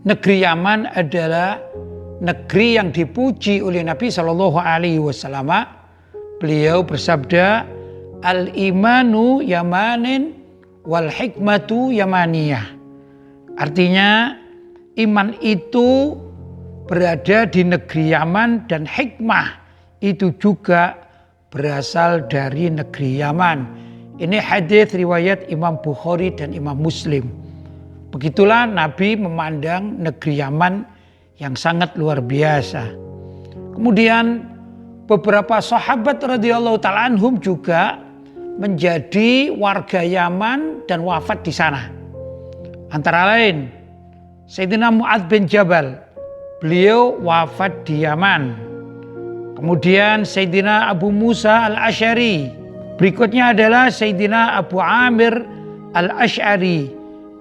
negeri Yaman adalah negeri yang dipuji oleh Nabi Shallallahu Alaihi Wasallam. Beliau bersabda, al-imanu yamanin wal hikmatu yamaniyah. Artinya iman itu berada di negeri Yaman dan hikmah itu juga berasal dari negeri Yaman. Ini hadis riwayat Imam Bukhari dan Imam Muslim. Begitulah Nabi memandang negeri Yaman yang sangat luar biasa. Kemudian beberapa sahabat radhiyallahu ta'ala anhum juga menjadi warga Yaman dan wafat di sana. Antara lain Sayyidina Mu'adz bin Jabal, beliau wafat di Yaman. Kemudian Sayyidina Abu Musa al-Asy'ari. Berikutnya adalah Sayyidina Abu Amir al-Asy'ari,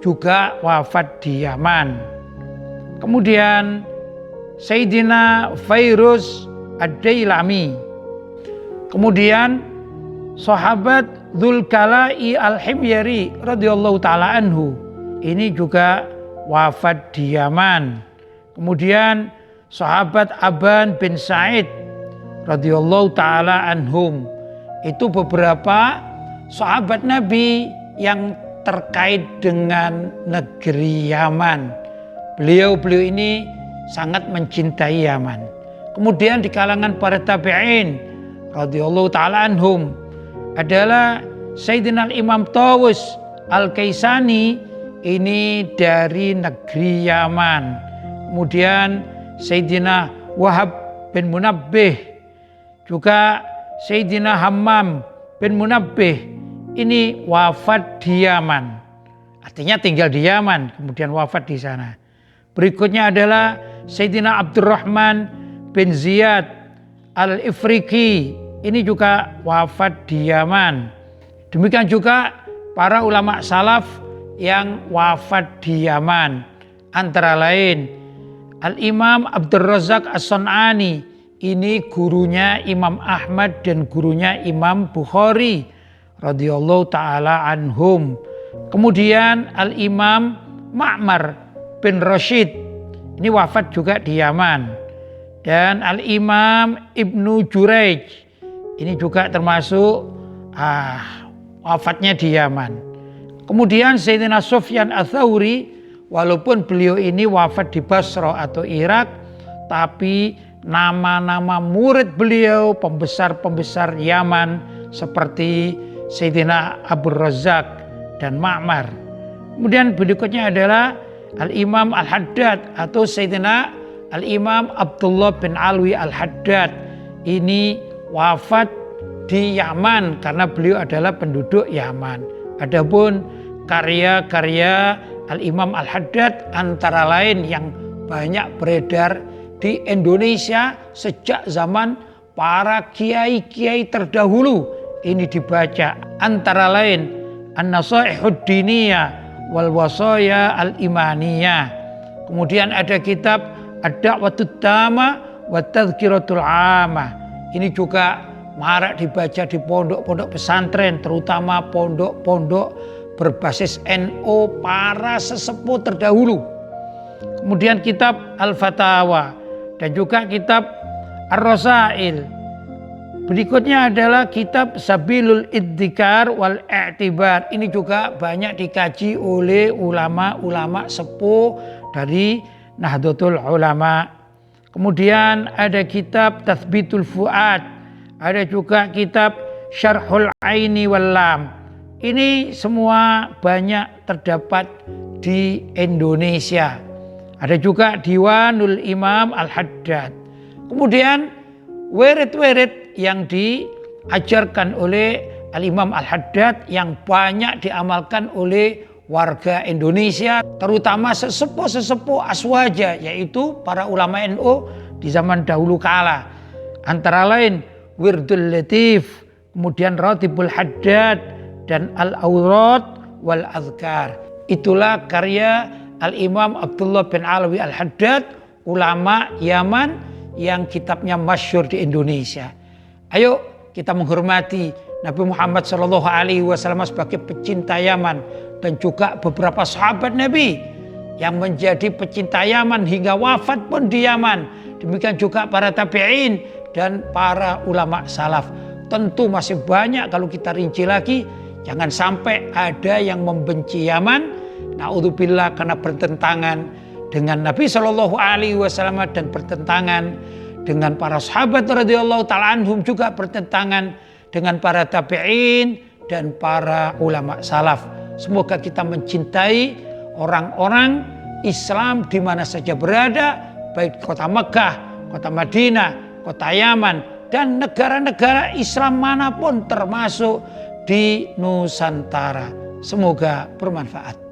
juga wafat di Yaman. Kemudian Sayyidina Fairuz ad-Dailami. Kemudian sahabat Dzulkalai al-Himyari radhiyallahu taala anhu, ini juga wafat di Yaman. Kemudian sahabat Aban bin Sa'id radhiyallahu taala anhum. Itu beberapa sahabat Nabi yang terkait dengan negeri Yaman. Beliau ini sangat mencintai Yaman. Kemudian di kalangan para tabi'in radhiyallahu taala anhum adalah Sayyidina Imam Tawus Al-Kaisani, ini dari negeri Yaman. Kemudian Sayyidina Wahab bin Munabbih, juga Sayyidina Hammam bin Munabbih, ini wafat di Yaman. Artinya tinggal di Yaman, kemudian wafat di sana. Berikutnya adalah Sayyidina Abdurrahman bin Ziyad al-Ifriqi, ini juga wafat di Yaman. Demikian juga para ulama salaf yang wafat di Yaman. Antara lain Al-Imam Abdul Razak As-San'ani, ini gurunya Imam Ahmad dan gurunya Imam Bukhari radhiyallahu taala anhum. Kemudian Al-Imam Ma'mar bin Rashid, ini wafat juga di Yaman. Dan Al-Imam Ibnu Jurayj, ini juga termasuk wafatnya di Yaman. Kemudian Sayyidina Sufyan Ats-Tsauri, walaupun beliau ini wafat di Basra atau Irak, tapi nama-nama murid beliau, pembesar-pembesar Yaman seperti Sayyidina Abu Razak dan Ma'mar. Kemudian berikutnya adalah Al-Imam Al-Haddad atau Sayyidina Al-Imam Abdullah bin Alwi Al-Haddad, ini wafat di Yaman karena beliau adalah penduduk Yaman. Adapun karya-karya Al-Imam Al-Haddad antara lain yang banyak beredar di Indonesia sejak zaman para kiai-kiai terdahulu, ini dibaca. Antara lain An-Nasaihud Diniyah wal Wasaya Al-Imaniyah. Kemudian ada kitab Ad-Da'watut Tamah wa Tadhkiratul 'Amah. Ini juga marak dibaca di pondok-pondok pesantren, terutama pondok-pondok berbasis NU para sesepuh terdahulu. Kemudian kitab Al-Fatawa dan juga kitab Ar-Rasail. Berikutnya adalah kitab Sabilul Idzikar wal I'tibar. Ini juga banyak dikaji oleh ulama-ulama sepuh dari Nahdlatul Ulama. Kemudian ada kitab Tathbitul Fuad, ada juga kitab Syarhul Aini wal Lam. Ini semua banyak terdapat di Indonesia. Ada juga Diwanul Imam Al-Haddad. Kemudian wirid-wirid yang diajarkan oleh Al-Imam Al-Haddad yang banyak diamalkan oleh warga Indonesia, terutama sesepuh-sesepuh aswaja, yaitu para ulama NU di zaman dahulu kala. Antara lain Wirdul Latif, kemudian Ratibul Haddad, dan Al-Awrad wal Azkar. Itulah karya Al-Imam Abdullah bin Alwi Al-Haddad, ulama Yaman yang kitabnya masyhur di Indonesia. Ayo kita menghormati Nabi Muhammad SAW sebagai pecinta Yaman dan juga beberapa sahabat Nabi yang menjadi pecinta Yaman hingga wafat pun di Yaman. Demikian juga para tabi'in dan para ulama salaf. Tentu masih banyak kalau kita rinci lagi. Jangan sampai ada yang membenci Yaman, naudzubillah, karena bertentangan dengan Nabi Shallallahu Alaihi Wasallam dan bertentangan dengan para sahabat radhiyallahu taala anhum, juga bertentangan dengan para tabi'in dan para ulama salaf. Semoga kita mencintai orang-orang Islam di mana saja berada, baik kota Mekah, kota Madinah, kota Yaman, dan negara-negara Islam manapun termasuk di Nusantara. Semoga bermanfaat.